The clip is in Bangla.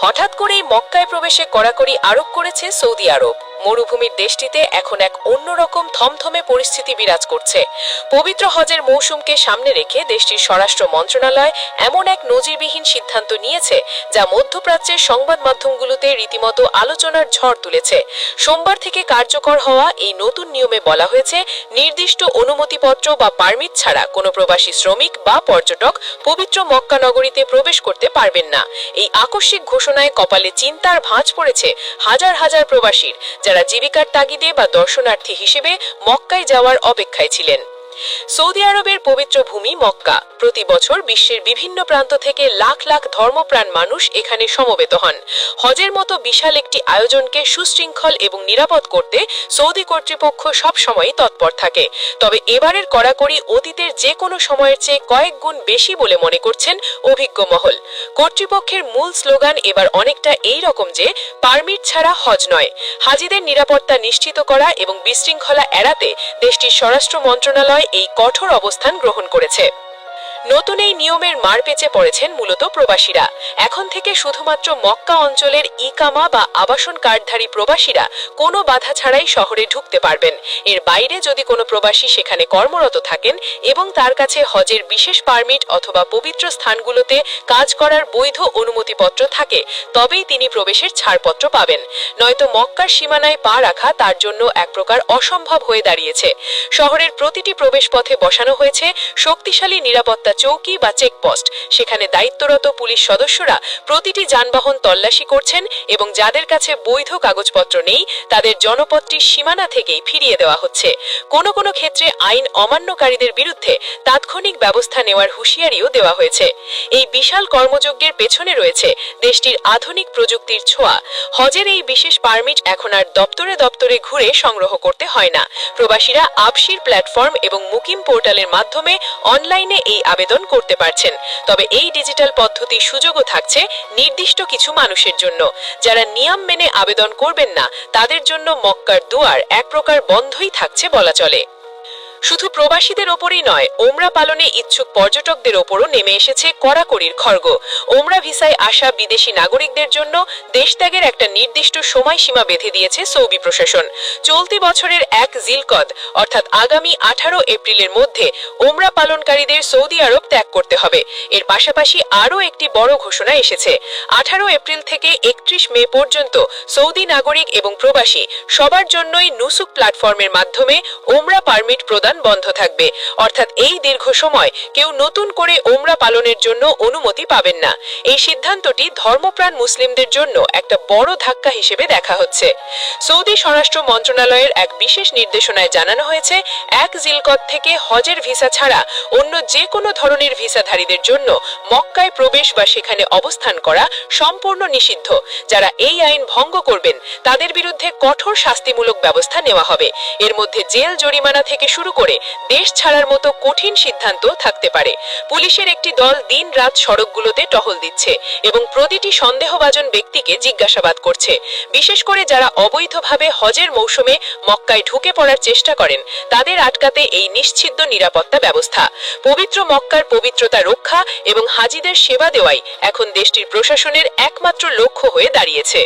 হঠাৎ করেই মক্কায় প্রবেশে কড়াকড়ি আরোপ করেছে সৌদি আরব। মরুভূমির দেশটিতে এখন এক অন্যরকম থমথমে পরিস্থিতি বিরাজ করছে। পবিত্র হজের মৌসুমকে সামনে রেখে দেশটির স্বরাষ্ট্র মন্ত্রণালয় এমন এক নজিরবিহীন সিদ্ধান্ত নিয়েছে যা মধ্যপ্রাচ্যের সংবাদ মাধ্যমগুলোতে রীতিমতো আলোচনার ঝড় তুলেছে। সোমবার থেকে কার্যকর হওয়া এই নতুন নিয়মে বলা হয়েছে, নির্দিষ্ট অনুমতিপত্র বা পারমিট ছাড়া কোনো প্রবাসী শ্রমিক বা পর্যটক পবিত্র মক্কা নগরীতে প্রবেশ করতে পারবেন না। এই আকস্মিক ঘোষণায় কপালে চিন্তার ভাঁজ পড়েছে হাজার হাজার প্রবাসীর, যারা জীবিকার তাগিদে বা দর্শনার্থী হিসেবে মক্কায় যাওয়ার অপেক্ষায় ছিলেন। সৌদি আরবের পবিত্র ভূমি মক্কা। প্রতি বছর বিশ্বের বিভিন্ন প্রান্ত থেকে লাখ লাখ ধর্মপ্রাণ মানুষ এখানে সমবেত হন। হজের মতো বিশাল একটি আয়োজনকে সুশৃঙ্খল এবং নিরাপদ করতে সৌদি কর্তৃপক্ষ সবসময়ই তৎপর থাকে। তবে এবারের কড়াকড়ি অতীতের যে কোনো সময়ের চেয়ে কয়েক গুণ বেশি বলে মনে করছেন অভিজ্ঞ মহল। কর্তৃপক্ষের মূল স্লোগান এবার অনেকটা এই রকম যে, পারমিট ছাড়া হজ নয়। হাজিদের নিরাপত্তা নিশ্চিত করা এবং বিশৃঙ্খলা এড়াতে দেশটির স্বরাষ্ট্র মন্ত্রণালয় এই কঠোর অবস্থান গ্রহণ করেছে। নতুন এই নিয়মের মারপেচে পড়েছেন মূলত প্রবাসীরা। এখন থেকে শুধুমাত্র মক্কা অঞ্চলের ইকামা বা আবাসন কার্ডধারী প্রবাসীরা কোনো বাধা ছাড়াই শহরে ঢুকতে পারবেন। এর বাইরে যদি কোনো প্রবাসী সেখানে কর্মরত থাকেন এবং তার কাছে হজের বিশেষ পারমিট অথবা পবিত্র স্থানগুলোতে কাজ করার বৈধ অনুমতিপত্র থাকে, তবেই তিনি প্রবেশের ছাড়পত্র পাবেন। নয়তো মক্কার সীমানায় পা রাখা তার জন্য এক প্রকার অসম্ভব হয়ে দাঁড়িয়েছে। শহরের প্রতিটি প্রবেশপথে বসানো হয়েছে শক্তিশালী নিরাপত্তা চৌকি বা চেকপোস্ট। সেখানে দায়িত্বরত পুলিশ সদস্যরা প্রতিটি যানবাহন তল্লাশি করছেন এবং যাদের কাছে বৈধ কাগজপত্র নেই তাদের জনপদটি সীমানা থেকেই ফিরিয়ে দেওয়া হচ্ছে। কোনো কোনো ক্ষেত্রে আইন অমান্যকারীদের বিরুদ্ধে তাৎক্ষণিক ব্যবস্থা নেওয়ার হুঁশিয়ারিও দেওয়া হয়েছে। এই বিশাল কর্মযজ্ঞের পেছনে রয়েছে দেশটির আধুনিক প্রযুক্তির ছোঁয়া। হজের এই বিশেষ পারমিট এখন আর দপ্তরে দপ্তরে ঘুরে সংগ্রহ করতে হয় না। প্রবাসীরা আবশির প্ল্যাটফর্ম এবং মুকিম পোর্টালের মাধ্যমে অনলাইনে এই আবেদন করতে পারছেন। তবে এই ডিজিটাল পদ্ধতির সুযোগও থাকছে নির্দিষ্ট কিছু মানুষের জন্য। যারা নিয়ম মেনে আবেদন করবেন না তাদের জন্য মক্কার দুয়ার এক প্রকার বন্ধই থাকছে বলা চলে। শুধু প্রবাসীদের ওপরই নয়, ওমরা পালনে ইচ্ছুক পর্যটকদের ওপরও নেমে এসেছে কড়াকড়ির খড়গ। ওমরা ভিসায় আসা বিদেশি নাগরিকদের জন্য দেশত্যাগের একটা নির্দিষ্ট সময়সীমা বেঁধে দিয়েছে সৌদি প্রশাসন। চলতি বছরের 1 জিলকদ অর্থাৎ আগামী 18 এপ্রিলের মধ্যে ওমরা পালনকারীদের সৌদি আরব ত্যাগ করতে হবে। এর পাশাপাশি আরও একটি বড় ঘোষণা এসেছে। 18 এপ্রিল থেকে 31 মে পর্যন্ত সৌদি নাগরিক এবং প্রবাসী সবার জন্যই নুসুক প্ল্যাটফর্মের মাধ্যমে ওমরা পারমিট প্রদান বন্ধ থাকবে। অর্থাৎ এই দীর্ঘ সময় কেউ নতুন করে ওমরা পালনের জন্য অনুমতি পাবেন না। এই সিদ্ধান্তটি ধর্মপ্রাণ মুসলিমদের জন্য একটা বড় ধাক্কা হিসেবে দেখা হচ্ছে। সৌদি স্বরাষ্ট্র মন্ত্রণালয়ের এক বিশেষ নির্দেশনায় জানানো হয়েছে, 1 জিলকদ থেকে হজের ভিসা ছাড়া অন্য যে কোনো ধরনের ভিসাধারীদের জন্য মক্কায় প্রবেশ বা সেখানে অবস্থান করা সম্পূর্ণ নিষিদ্ধ। যারা এই আইন ভঙ্গ করবেন তাদের বিরুদ্ধে কঠোর শাস্তিমূলক ব্যবস্থা নেওয়া হবে। এর মধ্যে জেল জরিমানা থেকে শুরু করে দেশ ছাড়ার মতো কঠিন সিদ্ধান্ত থাকতে পারে। পুলিশের একটি দল দিন-রাত সড়কগুলোতে টহল দিচ্ছে এবং প্রতিটি সন্দেহভাজন ব্যক্তিকে জিজ্ঞাসাবাদ করছে। বিশেষ করে যারা অবৈধভাবে হজের মৌসুমে মক্কায় ঢুকে পড়ার চেষ্টা করেন তাদের আটকাতে এই নিশ্ছিদ্র নিরাপত্তা ব্যবস্থা। পবিত্র মক্কার পবিত্রতা রক্ষা এবং হাজিদের সেবা দেওয়াই এখন দেশটির প্রশাসনের একমাত্র লক্ষ্য হয়ে দাঁড়িয়েছে।